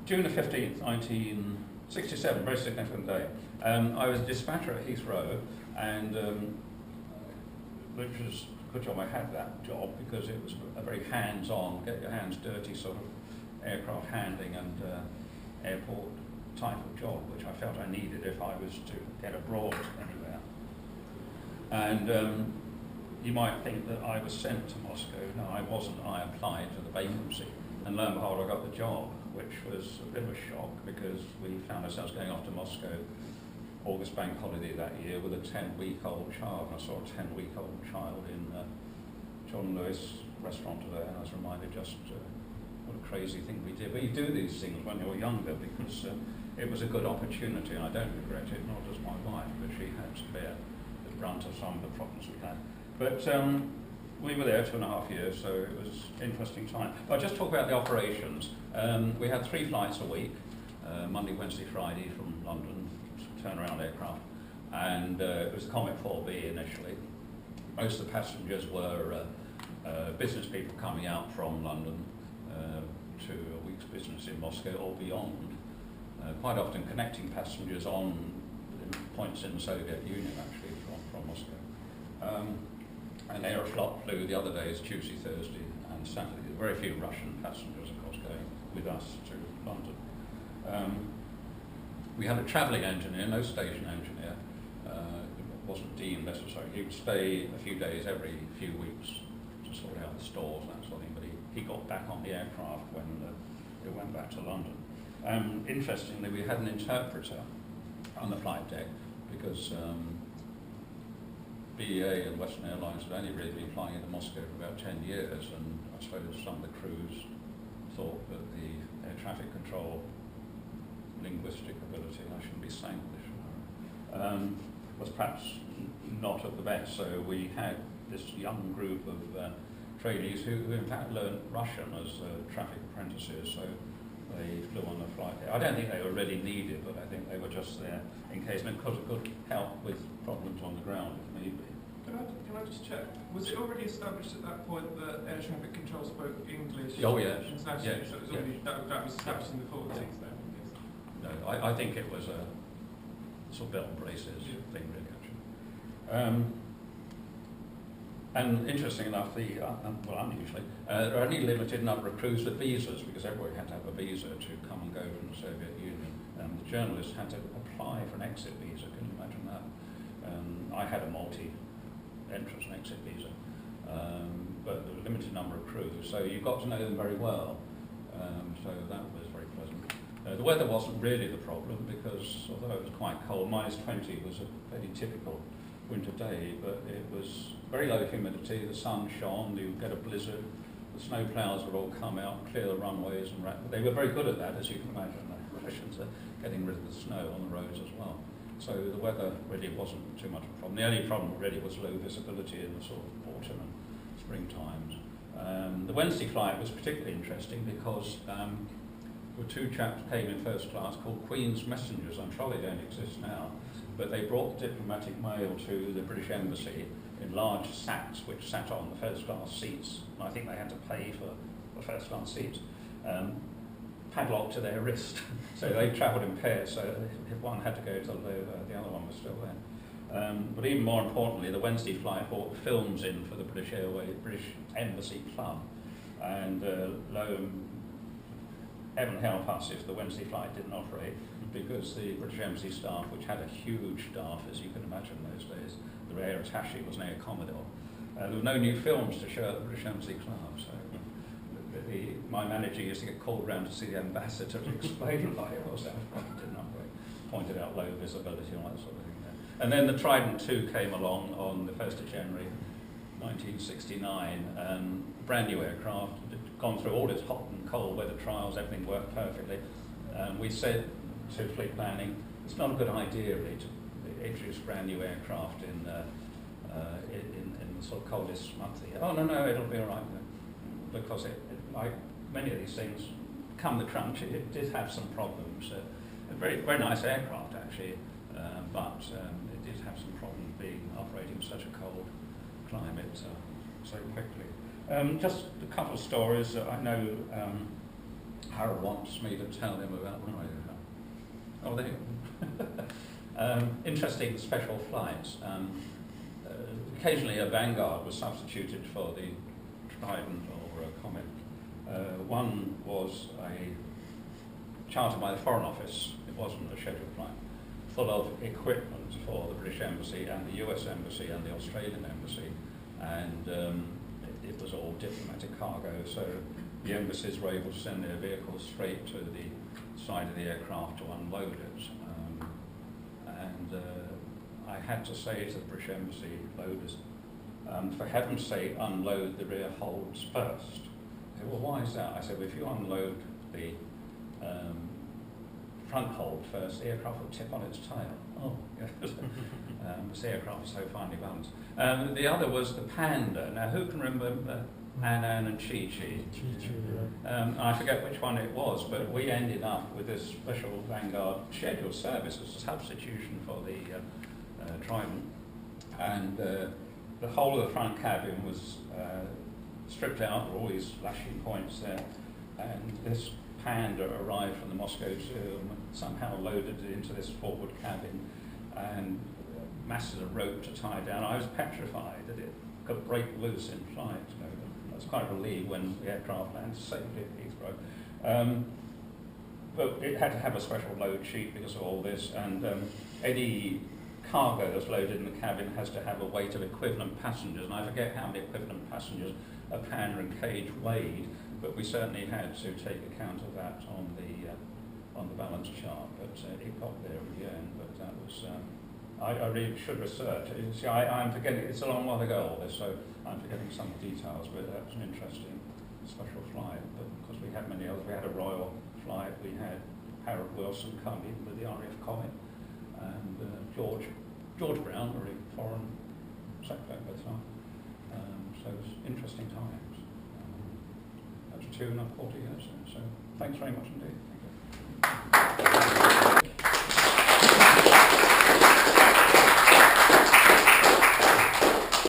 June the 15th, 1967, very significant day. I was a dispatcher at Heathrow, and which was a good job I had that job, because it was a very hands-on, get your hands dirty sort of aircraft handling and airport type of job, which I felt I needed if I was to get abroad anywhere. And you might think that I was sent to Moscow. No, I wasn't. I applied for the vacancy, and lo and behold, I got the job, which was a bit of a shock, because we found ourselves going off to Moscow August bank holiday that year with a 10-week-old child. And I saw a 10-week-old child in John Lewis restaurant today, and I was reminded just what a crazy thing we did. But you do these things when you're younger, because it was a good opportunity, and I don't regret it, nor does my wife, but she had to bear the brunt of some of the problems we had. But we were there 2.5 years, so it was an interesting time. But I'll just talk about the operations. We had 3 flights a week, Monday, Wednesday, Friday from London, turnaround aircraft, and it was the Comet 4B initially. Most of the passengers were business people coming out from London to a week's business in Moscow or beyond, quite often connecting passengers on points in the Soviet Union, actually, from Moscow. And Aeroflot flew the other days, Tuesday, Thursday and Saturday. Very few Russian passengers, of course, going with us to London. We had a travelling engineer, no station engineer. It wasn't deemed necessary. He would stay a few days every few weeks to sort out the stores, that sort of thing, but he got back on the aircraft when it went back to London. Interestingly, we had an interpreter on the flight deck, because BEA and Western Airlines had only really been flying into Moscow for about 10 years, and I suppose some of the crews thought that the air traffic control linguistic ability, I shouldn't be saying this, was perhaps not at the best. So we had this young group of trainees who in fact learned Russian as traffic apprentices, so they flew on the flight there. I don't think they were really needed, but I think they were just there in case, and because it could help with problems on the ground if need be. Can I just check, was it already established at that point that air traffic control spoke English? Oh yes. Internationally, Yes. so it was already, that was established in the 40s then? No, I think it was a sort of belt and braces thing, really, actually. And interesting enough, well, unusually, there are only limited number of crews with visas, because everybody had to have a visa to come and go from the Soviet Union. The journalists had to apply for an exit visa. Can you imagine that? I had a multi-entrance and exit visa, but there was a limited number of crews, so you got to know them very well. So that was very pleasant. The weather wasn't really the problem, because although it was quite cold, -20 was a fairly typical winter day, but it was very low humidity, the sun shone, you get a blizzard, the snow ploughs would all come out, clear the runways, and they were very good at that, as you can imagine. The Russians are getting rid of the snow on the roads as well. So the weather really wasn't too much of a problem. The only problem really was low visibility in the sort of autumn and spring times. The Wednesday flight was particularly interesting, because there were 2 chaps came in first class called Queen's Messengers. I'm sure they don't exist now, but they brought the diplomatic mail to the British Embassy in large sacks, which sat on the first class seats, and I think they had to pay for the first class seats, padlocked to their wrist. So they travelled in pairs, so if one had to go to the other one was still there. But even more importantly, the Wednesday flight brought films in for the British Embassy Club, and heaven help us if the Wednesday flight didn't operate, because the British Embassy staff, which had a huge staff, as you can imagine those days, the air attaché was an air commodore. There were no new films to show at the British Embassy Club, so my manager used to get called around to see the ambassador to explain why it was that flight didn't operate, pointed out low visibility and all that sort of thing there. And then the Trident II came along on the 1st of January 1969, brand new aircraft, gone through all its hot and cold weather trials, everything worked perfectly. We said to fleet planning, it's not a good idea really to introduce brand new aircraft in the sort of coldest month of the year. Oh no, it'll be all right, because like many of these things, come the crunch, it did have some problems. A very, very nice aircraft actually, but it did have some problems being operating in such a cold climate so quickly. Just a couple of stories. I know Harold wants me to tell him about when I do that. Oh, there you go. Interesting special flights. Occasionally a Vanguard was substituted for the Trident or a Comet. One was a chartered by the Foreign Office. It wasn't a scheduled flight, full of equipment for the British Embassy and the US Embassy and the Australian Embassy, and it was all diplomatic cargo, so the embassies were able to send their vehicles straight to the side of the aircraft to unload it. I had to say to the British Embassy loaders, for heaven's sake, unload the rear holds first. They said, well, why is that? I said, well, if you unload the front hold first, the aircraft will tip on its tail. Oh, this aircraft is so finely balanced. The other was the Panda. Now, who can remember Ann and Chi Chi? I forget which one it was, but we ended up with this special Vanguard scheduled service as a substitution for the Trident, and the whole of the front cabin was stripped out. There were all these flashing points there, and this Panda arrived from the Moscow Zoo and somehow loaded it into this forward cabin, and masses of rope to tie it down. I was petrified that it could break loose in flight. I was quite relieved when the aircraft landed safely at Heathrow. But it had to have a special load sheet because of all this, and any cargo that's loaded in the cabin has to have a weight of equivalent passengers, and I forget how many equivalent passengers a Panda and cage weighed, but we certainly had to take account of that on the balance chart, but it got there in the end. But that was, I really should research. See, I'm forgetting, it's a long while ago all this, so I'm forgetting some of the details, but that was an interesting special flight. But because we had many others, we had a Royal flight, we had Harold Wilson come in with the RAF Comet, and George Brown, very foreign secretary at the time. So it was interesting times. That was 2.25 years, so thanks very much indeed.